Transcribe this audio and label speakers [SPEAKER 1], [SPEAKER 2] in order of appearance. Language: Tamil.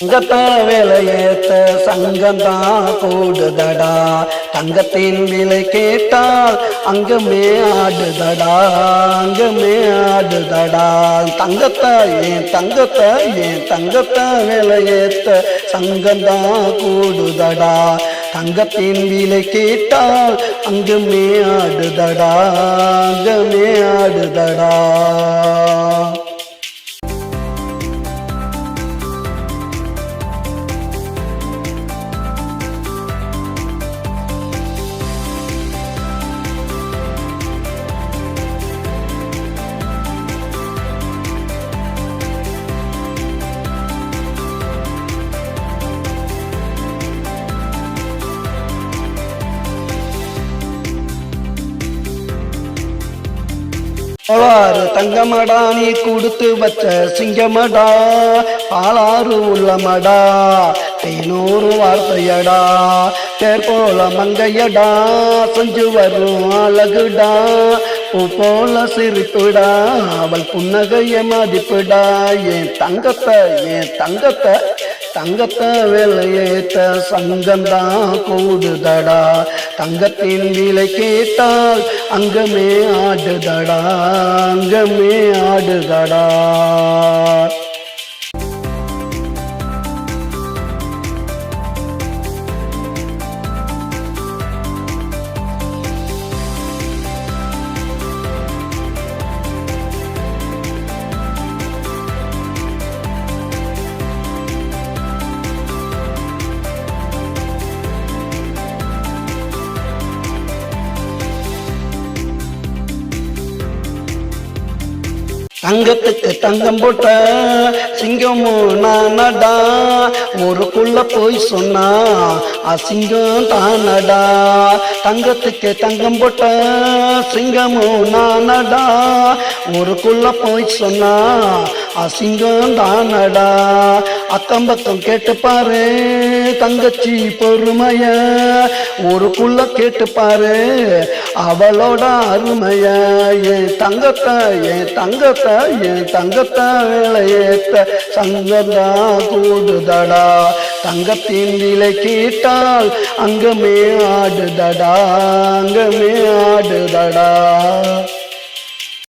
[SPEAKER 1] தங்கத்த விலையேத்த சங்கந்தான் கூடுதடா. தங்கத்தின் விலை கேட்டால் அங்கமே ஆடுதடா, அங்கமே ஆடுதடா. தங்கத்தை ஏன் தங்கத்தை விலையேத்த சங்கந்தான் கூடுதடா. தங்கத்தின் விலை கேட்டால் அங்கமே ஆடுதடா, அங்கமே ஆடுதடா. பாலாறு தங்கமடா, நீ கொடுத்து வச்ச சிங்கமடா. பாலாறு உள்ளமடா, தேனூறு வார்த்தையடா. தேர் போல மங்கையடா, செஞ்சு வரும் அழகுடா. பூ போல சிரிப்புடா, அவள் புன்னகைய மதிப்புடா. என் தங்கத்தை தங்கத்தை விலையேத்த சங்கந்தான் கூடுதடா. தங்கத்தின் விலை கேட்டால் அங்கமே ஆடுதடா, அங்கமே ஆடுதடா. தங்கத்துக்கு தங்கம் போட்ட சிங்கமும் நானடா. ஊருக்குள்ள போய் சொன்னா அசிங்கம் தானடா. தங்கத்துக்கு தங்கம் போட்ட சிங்கமும் நானடா. ஊருக்குள்ள போய் சொன்னா அசிங்கம் தானடா. அக்கம் பக்கம் கேட்டு பாரு தங்கச்சி பொறுமைய. ஊருக்குள்ள கேட்டு பாரு அவளோட அருமைய. என் தங்கத்தை விலையேத்த சங்கந்தான் கூடுதடா. தங்கத்தின் விலை கேட்டால் அங்கமே ஆடுதடா, அங்கமே ஆடுதடா.